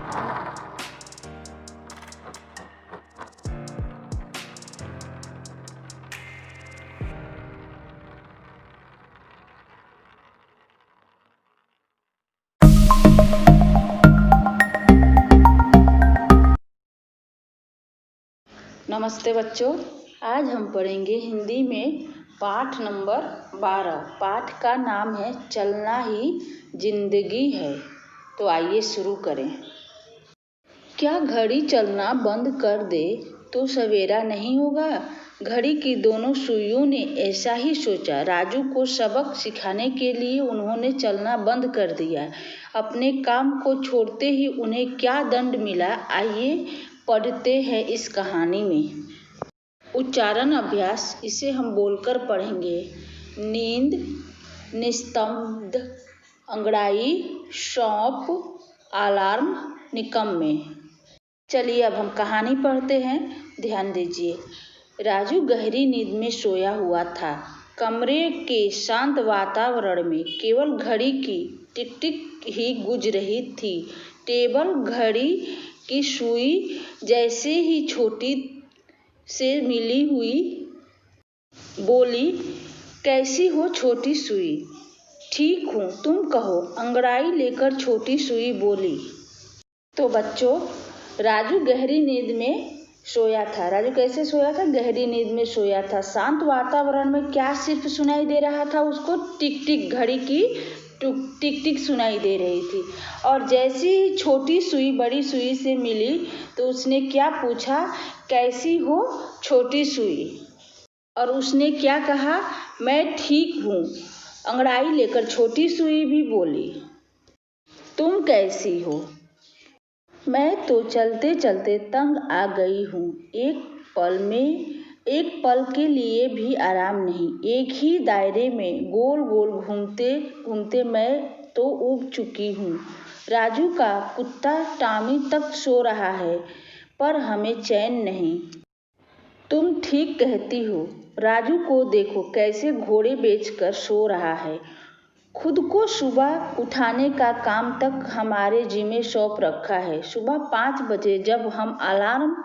नमस्ते बच्चों, आज हम पढ़ेंगे हिंदी में पाठ नंबर 12। पाठ का नाम है चलना ही जिंदगी है। तो आइए शुरू करें। क्या घड़ी चलना बंद कर दे तो सवेरा नहीं होगा? घड़ी की दोनों सुइयों ने ऐसा ही सोचा। राजू को सबक सिखाने के लिए उन्होंने चलना बंद कर दिया। अपने काम को छोड़ते ही उन्हें क्या दंड मिला, आइए पढ़ते हैं इस कहानी में। उच्चारण अभ्यास, इसे हम बोलकर पढ़ेंगे। नींद, निस्तब्ध, अंगड़ाई, सौंप, अलार्म, निकम्मे। चलिए अब हम कहानी पढ़ते हैं, ध्यान दीजिए। राजू गहरी नींद में सोया हुआ था। कमरे के शांत वातावरण में केवल घड़ी की टिक टिक ही गूंज रही थी। टेबल घड़ी की सुई जैसे ही छोटी से मिली हुई बोली, कैसी हो छोटी सुई? ठीक हूँ, तुम कहो, अंगड़ाई लेकर छोटी सुई बोली। तो बच्चों, राजू गहरी नींद में सोया था। राजू कैसे सोया था? गहरी नींद में सोया था। शांत वातावरण में क्या सिर्फ सुनाई दे रहा था उसको? टिक टिक, घड़ी की टिक टिक सुनाई दे रही थी। और जैसी ही छोटी सुई बड़ी सुई से मिली तो उसने क्या पूछा? कैसी हो छोटी सुई? और उसने क्या कहा? मैं ठीक हूँ। अंगड़ाई लेकर छोटी सुई भी बोली, तुम कैसी हो? मैं तो चलते चलते तंग आ गई हूँ। एक पल के लिए भी आराम नहीं। एक ही दायरे में गोल गोल घूमते घूमते मैं तो ऊब चुकी हूँ। राजू का कुत्ता टॉमी तक सो रहा है, पर हमें चैन नहीं। तुम ठीक कहती हो। राजू को देखो कैसे घोड़े बेचकर सो रहा है। खुद को सुबह उठाने का काम तक हमारे जिम्मे सौंप रखा है। सुबह 5 बजे जब हम अलार्म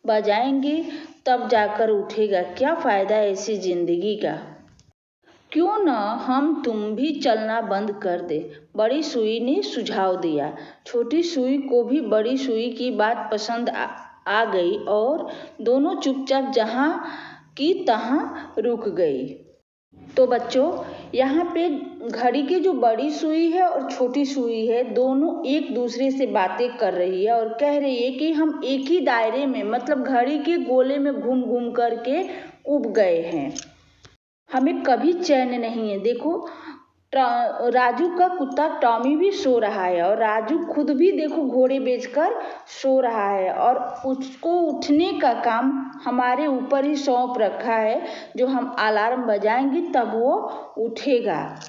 बजाएंगे तब जाकर उठेगा। क्या फायदा ऐसी जिंदगी का? क्यों न हम तुम भी चलना बंद कर दे, बड़ी सुई ने सुझाव दिया। छोटी सुई को भी बड़ी सुई की बात पसंद आ गई और दोनों चुपचाप जहाँ की तहाँ रुक गई। तो बच्चों, यहाँ पे घड़ी की जो बड़ी सुई है और छोटी सुई है, दोनों एक दूसरे से बातें कर रही है और कह रही है कि हम एक ही दायरे में, मतलब घड़ी के गोले में घूम घूम करके उब गए हैं। हमें कभी चैन नहीं है। देखो, राजू का कुत्ता टॉमी भी सो रहा है और राजू खुद भी देखो घोड़े बेचकर सो रहा है और उसको उठने का काम हमारे ऊपर ही सौंप रखा है। जो हम अलार्म बजाएंगे तब वो उठेगा।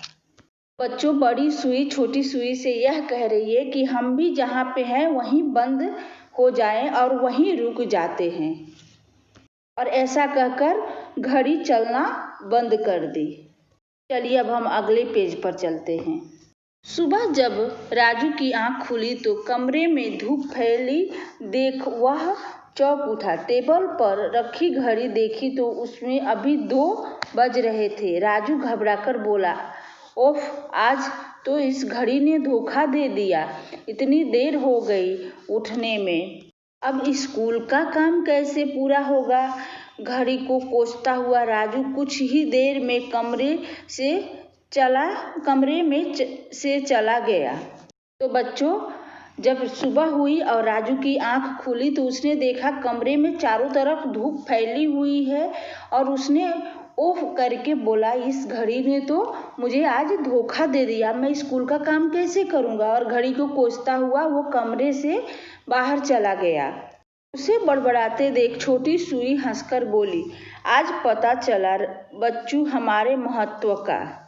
बच्चों, बड़ी सुई छोटी सुई से यह कह रही है कि हम भी जहाँ पे हैं वहीं बंद हो जाएं और वहीं रुक जाते हैं। और ऐसा कहकर घड़ी चलना बंद कर दी। चलिए अब हम अगले पेज पर चलते हैं। सुबह जब राजू की आंख खुली तो कमरे में धूप फैली देख वह चौंक उठा। टेबल पर रखी घड़ी देखी तो उसमें अभी 2 बज रहे थे। राजू घबराकर बोला, ओफ, आज तो इस घड़ी ने धोखा दे दिया। इतनी देर हो गई उठने में। अब स्कूल का काम कैसे पूरा होगा? घड़ी को कोसता हुआ राजू कुछ ही देर में कमरे में चला गया। तो बच्चों, जब सुबह हुई और राजू की आंख खुली तो उसने देखा कमरे में चारों तरफ धूप फैली हुई है और उसने ओह करके बोला, इस घड़ी ने तो मुझे आज धोखा दे दिया। मैं स्कूल का काम कैसे करूँगा? और घड़ी को कोसता हुआ वो कमरे से बाहर चला गया। उसे बड़बड़ाते देख छोटी सुई हंसकर बोली, आज पता चला बच्चों हमारे महत्व का।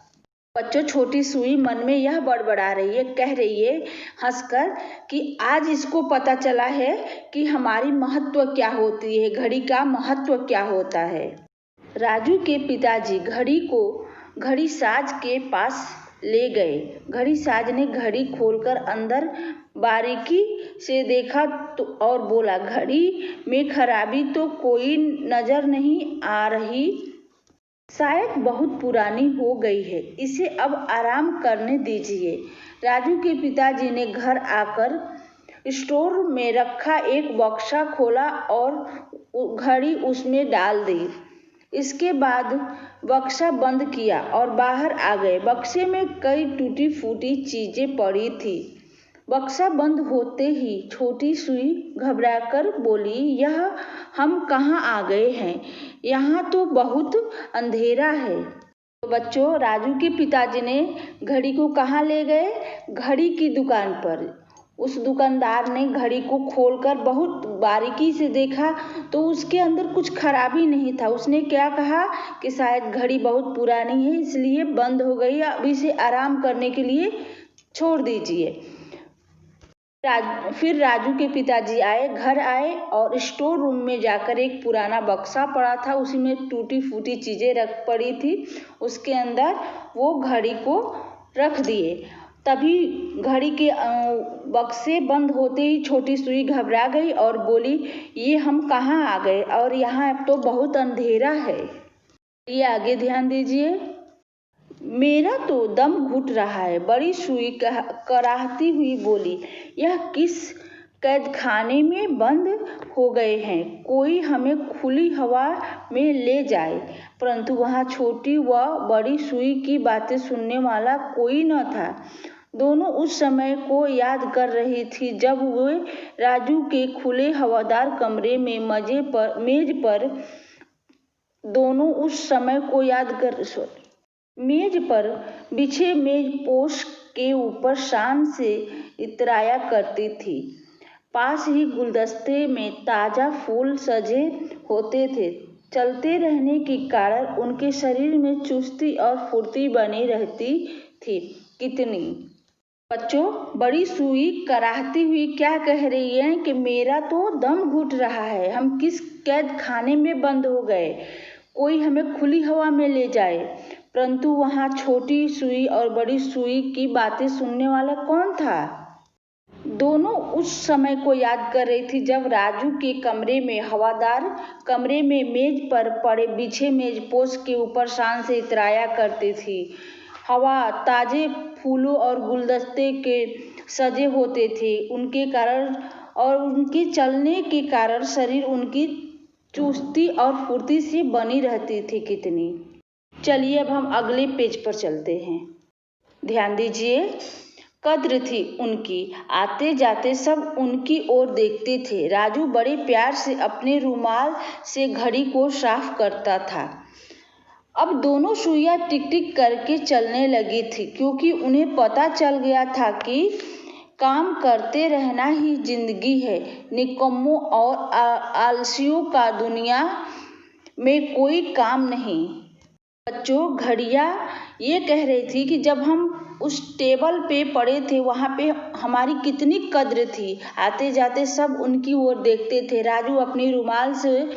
बच्चों, छोटी सुई मन में यह बड़बड़ा रही है, कह रही है हंसकर कि आज इसको पता चला है कि हमारी महत्व क्या होती है, घड़ी का महत्व क्या होता है। राजू के पिताजी घड़ी साज के पास ले गए। घड़ी साज ने घड़ी खोलकर अंदर बारीकी से देखा और बोला, घड़ी में खराबी तो कोई नजर नहीं आ रही, शायद बहुत पुरानी हो गई है, इसे अब आराम करने दीजिए। राजू के पिताजी ने घर आकर स्टोर में रखा एक बक्सा खोला और घड़ी उसमें डाल दी। इसके बाद बक्सा बंद किया और बाहर आ गए। बक्से में कई टूटी फूटी चीजें पड़ी थी। बक्सा बंद होते ही छोटी सुई घबराकर बोली, यह हम कहाँ आ गए हैं? यहाँ तो बहुत अंधेरा है। तो बच्चों, राजू के पिताजी ने घड़ी को कहाँ ले गए? घड़ी की दुकान पर। उस दुकानदार ने घड़ी को खोलकर बहुत बारीकी से देखा तो उसके अंदर कुछ खराबी नहीं था। उसने क्या कहा कि शायद घड़ी बहुत पुरानी है, इसलिए बंद हो गई, अब इसे आराम करने के लिए छोड़ दीजिए। फिर राजू के पिताजी घर आए और स्टोर रूम में जाकर एक पुराना बक्सा पड़ा था, उसी में टूटी फूटी चीजें पड़ी थी, उसके अंदर वो घड़ी को रख दिए। तभी घड़ी के बक्से बंद होते ही छोटी सुई घबरा गई और बोली, ये हम कहाँ आ गए और यहाँ तो बहुत अंधेरा है। ये आगे ध्यान दीजिए। मेरा तो दम घुट रहा है, बड़ी सुई कराहती हुई बोली, यह किस कैदखाने में बंद हो गए हैं, कोई हमें खुली हवा में ले जाए। परंतु वहाँ छोटी व बड़ी सुई की बातें सुनने वाला कोई न था। दोनों उस समय को याद कर रही थी जब वे राजू के खुले हवादार कमरे में मेज पर बिछे मेजपोश के ऊपर शान से इतराया करती थी। पास ही गुलदस्ते में ताजा फूल सजे होते थे। चलते रहने के कारण उनके शरीर में चुस्ती और फुर्ती बनी रहती थी। कितनी बच्चों, बड़ी सुई कराहती हुई क्या कह रही है कि मेरा तो दम घुट रहा है, हम किस कैद खाने में बंद हो गए, कोई हमें खुली हवा में ले जाए। परंतु वहाँ छोटी सुई और बड़ी सुई की बातें सुनने वाला कौन था? दोनों उस समय को याद कर रही थी जब राजू के कमरे में हवादार कमरे में मेज पर पड़े बिछे मेजपोश के ऊपर शान से इतराया करती थी। हवा ताजे फूलों और गुलदस्ते के सजे होते थे। उनके कारण और उनके चलने के कारण शरीर उनकी चुस्ती और फुर्ती से बनी रहती थी। कितनी। चलिए अब हम अगले पेज पर चलते हैं। ध्यान दीजिए। कद्र थी उनकी, आते जाते सब उनकी ओर देखते थे। राजू बड़े प्यार से अपने रुमाल से घड़ी को साफ करता था। अब दोनों सुइयां टिक टिक करके चलने लगी थी, क्योंकि उन्हें पता चल गया था कि काम करते रहना ही जिंदगी है। निकम्मों और आलसियों का दुनिया में कोई काम नहीं। बच्चों, घड़ियां ये कह रही थी कि जब हम उस टेबल पे पड़े थे वहाँ पे हमारी कितनी कद्र थी। आते जाते सब उनकी ओर देखते थे। राजू अपनी रुमाल से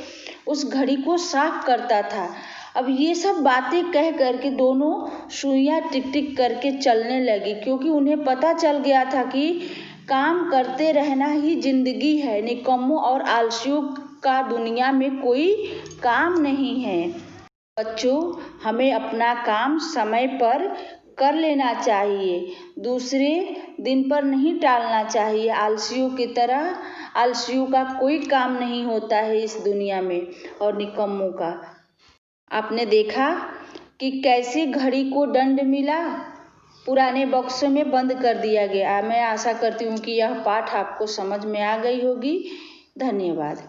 उस घड़ी को साफ करता था। अब ये सब बातें कह करके दोनों सुइयां टिक टिक करके चलने लगी, क्योंकि उन्हें पता चल गया था कि काम करते रहना ही जिंदगी है। निकम्मों और आलसियों का दुनिया में कोई काम नहीं है। बच्चों, हमें अपना काम समय पर कर लेना चाहिए, दूसरे दिन पर नहीं टालना चाहिए। आलसियों की तरह आलसियों का कोई काम नहीं होता है इस दुनिया में, और निकम्मों का। आपने देखा कि कैसे घड़ी को दंड मिला, पुराने बक्सों में बंद कर दिया गया। मैं आशा करती हूँ कि यह पाठ आपको समझ में आ गई होगी। धन्यवाद।